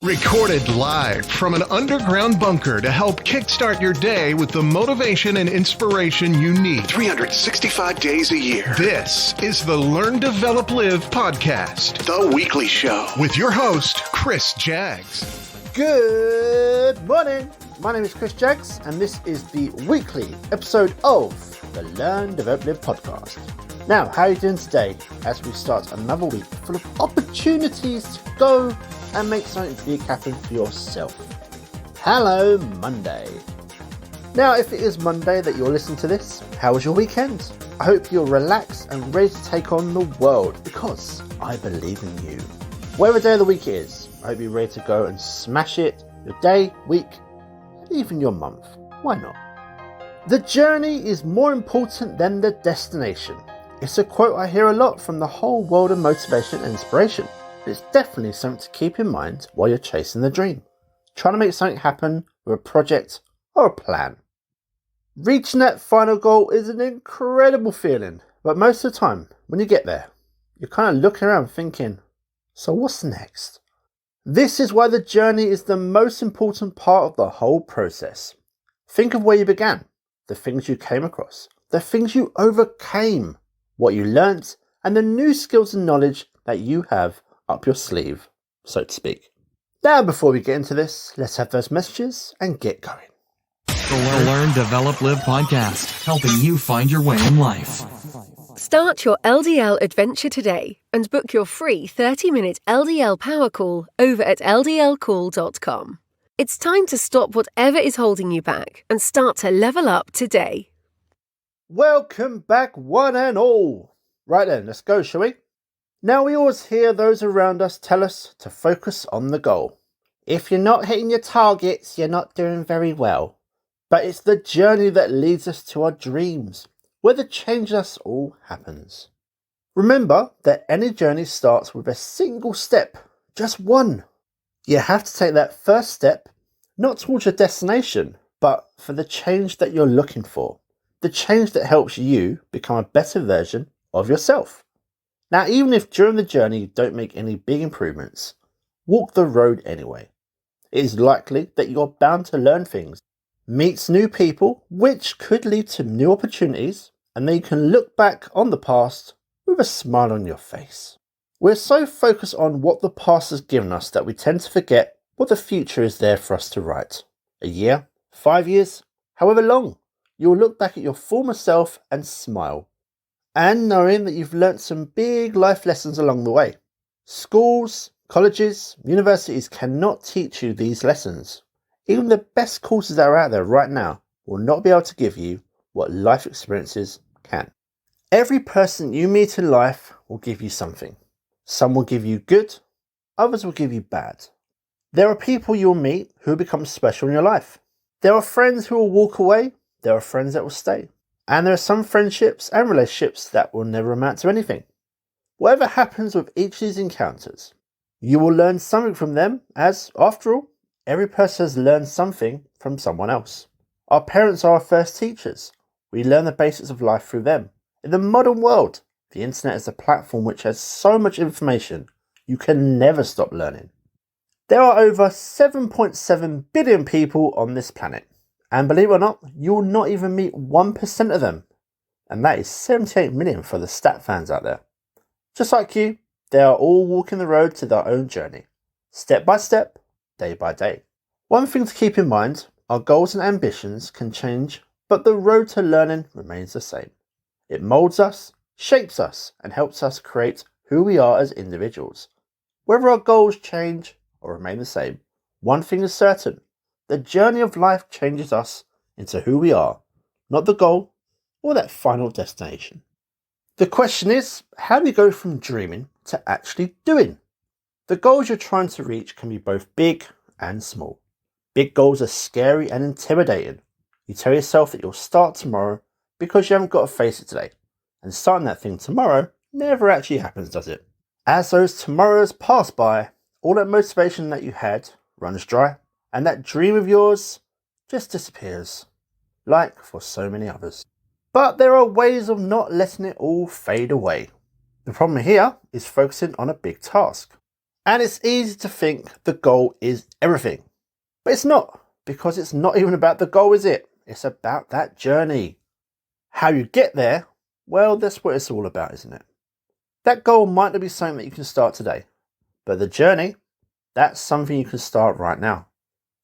Recorded live from an underground bunker to help kickstart your day with the motivation and inspiration you need 365 days a year. This is the Learn, Develop, Live podcast, the weekly show with your host, Chris Jaggs. Good morning. My name is Chris Jaggs, and this is the weekly episode of the Learn, Develop, Live podcast. Now, how are you doing today as we start another week full of opportunities to go and make something big happen for yourself? Hello, Monday. Now, if it is Monday that you're listening to this, how was your weekend? I hope you're relaxed and ready to take on the world because I believe in you. Whatever day of the week it is, I hope you're ready to go and smash it, your day, week, and even your month. Why not? The journey is more important than the destination. It's a quote I hear a lot from the whole world of motivation and inspiration. It's definitely something to keep in mind while you're chasing the dream, trying to make something happen with a project or a plan. Reaching that final goal is an incredible feeling, but most of the time, when you get there, you're kind of looking around thinking, so what's next? This is why the journey is the most important part of the whole process. Think of where you began, the things you came across, the things you overcame, what you learnt, and the new skills and knowledge that you have up your sleeve, so to speak. Now, before we get into this, let's have those messages and get going. The Learn, Develop, Live podcast, helping you find your way in life. Start your LDL adventure today and book your free 30-minute LDL Power Call over at ldlcall.com. It's time to stop whatever is holding you back and start to level up today. Welcome back, one and all. Right then, let's go, shall we? Now, we always hear those around us tell us to focus on the goal. If you're not hitting your targets, you're not doing very well. But it's the journey that leads us to our dreams, where the change in us all happens. Remember that any journey starts with a single step, just one. You have to take that first step, not towards your destination, but for the change that you're looking for. The change that helps you become a better version of yourself. Now, even if during the journey you don't make any big improvements, walk the road anyway. It is likely that you're bound to learn things, meet new people, which could lead to new opportunities, and then you can look back on the past with a smile on your face. We're so focused on what the past has given us that we tend to forget what the future is there for us to write. A year, 5 years, however long. You'll look back at your former self and smile, and knowing that you've learnt some big life lessons along the way. Schools, colleges, universities cannot teach you these lessons. Even the best courses that are out there right now will not be able to give you what life experiences can. Every person you meet in life will give you something. Some will give you good, others will give you bad. There are people you'll meet who will become special in your life. There are friends who will walk away. There are friends that will stay. And there are some friendships and relationships that will never amount to anything. Whatever happens with each of these encounters, you will learn something from them as, after all, every person has learned something from someone else. Our parents are our first teachers. We learn the basics of life through them. In the modern world, the internet is a platform which has so much information, you can never stop learning. There are over 7.7 billion people on this planet. And believe it or not, you will not even meet 1% of them. And that is 78 million for the stat fans out there. Just like you, they are all walking the road to their own journey. Step by step, day by day. One thing to keep in mind, our goals and ambitions can change, but the road to learning remains the same. It molds us, shapes us, and helps us create who we are as individuals. Whether our goals change or remain the same, one thing is certain. The journey of life changes us into who we are, not the goal or that final destination. The question is, how do you go from dreaming to actually doing? The goals you're trying to reach can be both big and small. Big goals are scary and intimidating. You tell yourself that you'll start tomorrow because you haven't got to face it today. And starting that thing tomorrow never actually happens, does it? As those tomorrows pass by, all that motivation that you had runs dry. And that dream of yours just disappears, like for so many others. But there are ways of not letting it all fade away. The problem here is focusing on a big task. And it's easy to think the goal is everything. But it's not, because it's not even about the goal, is it? It's about that journey. How you get there, well, that's what it's all about, isn't it? That goal might not be something that you can start today, but the journey, that's something you can start right now.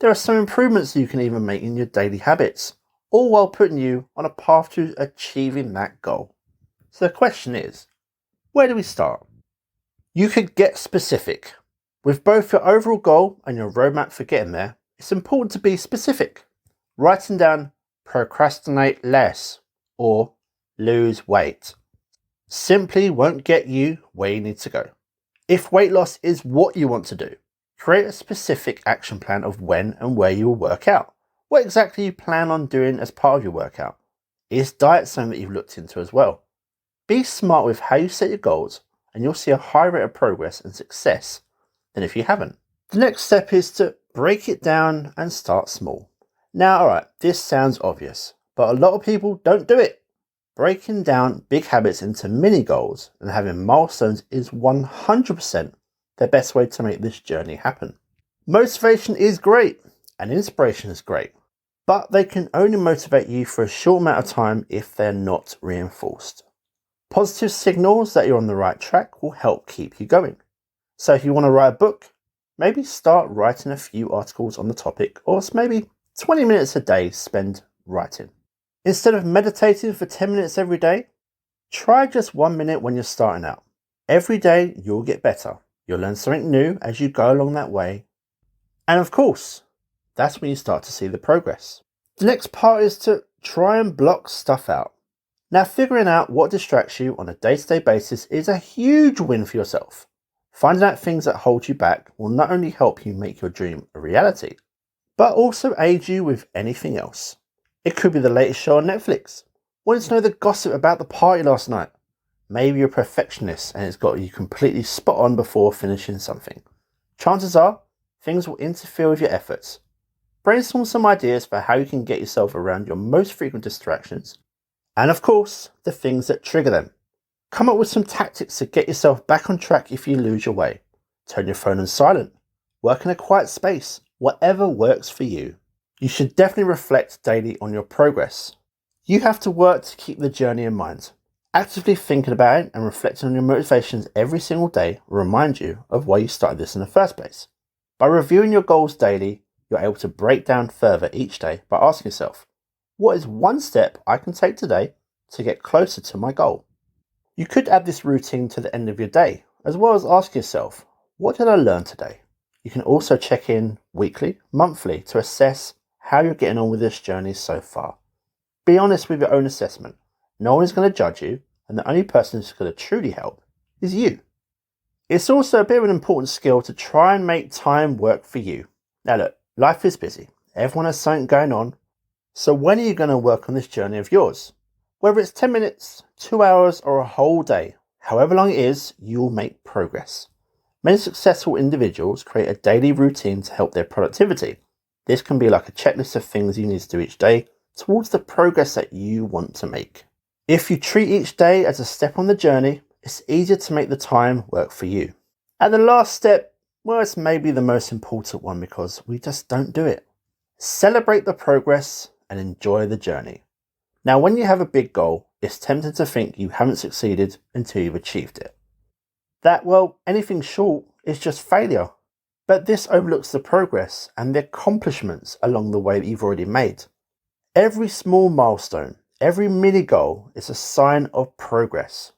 There are some improvements you can even make in your daily habits, all while putting you on a path to achieving that goal. So the question is, where do we start? You could get specific. With both your overall goal and your roadmap for getting there, it's important to be specific. Writing down procrastinate less or lose weight simply won't get you where you need to go. If weight loss is what you want to do, create a specific action plan of when and where you will work out. What exactly you plan on doing as part of your workout. Is diet something that you've looked into as well? Be smart with how you set your goals, and you'll see a high rate of progress and success than if you haven't. The next step is to break it down and start small. Now, alright, this sounds obvious, but a lot of people don't do it. Breaking down big habits into mini goals and having milestones is 100% the best way to make this journey happen. Motivation is great and inspiration is great, but they can only motivate you for a short amount of time if they're not reinforced. Positive signals that you're on the right track will help keep you going. So if you want to write a book, maybe start writing a few articles on the topic, or maybe 20 minutes a day spend writing. Instead of meditating for 10 minutes every day, try just 1 minute when you're starting out. Every day you'll get better. You'll learn something new as you go along that way. And of course, that's when you start to see the progress. The next part is to try and block stuff out. Now, figuring out what distracts you on a day-to-day basis is a huge win for yourself. Finding out things that hold you back will not only help you make your dream a reality, but also aid you with anything else. It could be the latest show on Netflix. Wanting to know the gossip about the party last night. Maybe you're a perfectionist and it's got you completely spot on before finishing something. Chances are, things will interfere with your efforts. Brainstorm some ideas for how you can get yourself around your most frequent distractions, and of course, the things that trigger them. Come up with some tactics to get yourself back on track if you lose your way. Turn your phone on silent. Work in a quiet space. Whatever works for you. You should definitely reflect daily on your progress. You have to work to keep the journey in mind. Actively thinking about it and reflecting on your motivations every single day will remind you of why you started this in the first place. By reviewing your goals daily, you're able to break down further each day by asking yourself, what is one step I can take today to get closer to my goal? You could add this routine to the end of your day, as well as ask yourself, what did I learn today? You can also check in weekly, monthly to assess how you're getting on with this journey so far. Be honest with your own assessment. No one is going to judge you, and the only person who's going to truly help is you. It's also a bit of an important skill to try and make time work for you. Now look, life is busy. Everyone has something going on. So when are you going to work on this journey of yours? Whether it's 10 minutes, 2 hours, or a whole day, however long it is, you'll make progress. Many successful individuals create a daily routine to help their productivity. This can be like a checklist of things you need to do each day towards the progress that you want to make. If you treat each day as a step on the journey, it's easier to make the time work for you. And the last step, well, it's maybe the most important one because we just don't do it. Celebrate the progress and enjoy the journey. Now, when you have a big goal, it's tempting to think you haven't succeeded until you've achieved it. That, well, anything short is just failure. But this overlooks the progress and the accomplishments along the way that you've already made. Every small milestone, every mini goal is a sign of progress.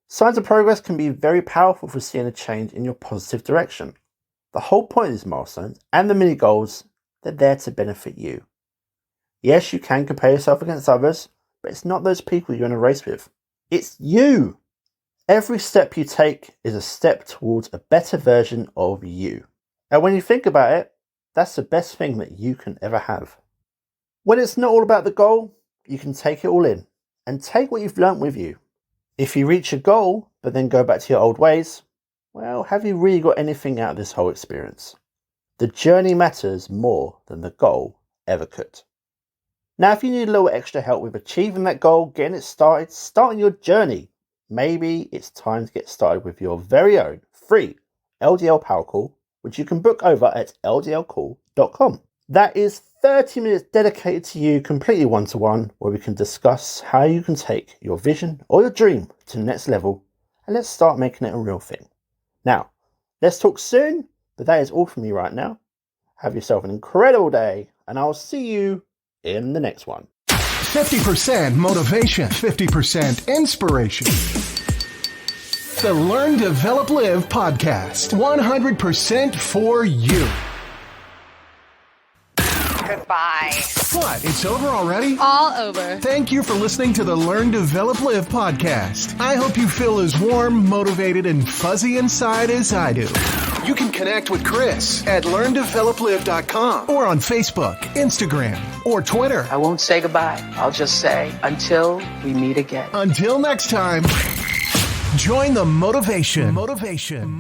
Signs of progress can be very powerful for seeing a change in your positive direction. The whole point of these milestones and the mini goals, they're there to benefit you. Yes, you can compare yourself against others, but it's not those people you're in a race with. It's you. Every step you take is a step towards a better version of you. And when you think about it, that's the best thing that you can ever have. When it's not all about the goal, you can take it all in and take what you've learnt with you. If you reach a goal, but then go back to your old ways, well, have you really got anything out of this whole experience? The journey matters more than the goal ever could. Now, if you need a little extra help with achieving that goal, getting it started, starting your journey, maybe it's time to get started with your very own free LDL Power Call, which you can book over at ldlcall.com. That is 30 minutes dedicated to you, completely one-to-one, where we can discuss how you can take your vision or your dream to the next level, and let's start making it a real thing. Now, let's talk soon, but that is all from me right now. Have yourself an incredible day, and I'll see you in the next one. 50% motivation, 50% inspiration. The Learn, Develop, Live podcast. 100% for you. Goodbye. What? It's over already? All over. Thank you for listening to the Learn, Develop, Live podcast. I hope you feel as warm, motivated, and fuzzy inside as I do. You can connect with Chris at LearnDevelopLive.com or on Facebook, Instagram, or Twitter. I won't say goodbye. I'll just say until we meet again. Until next time, join the motivation. Motivation.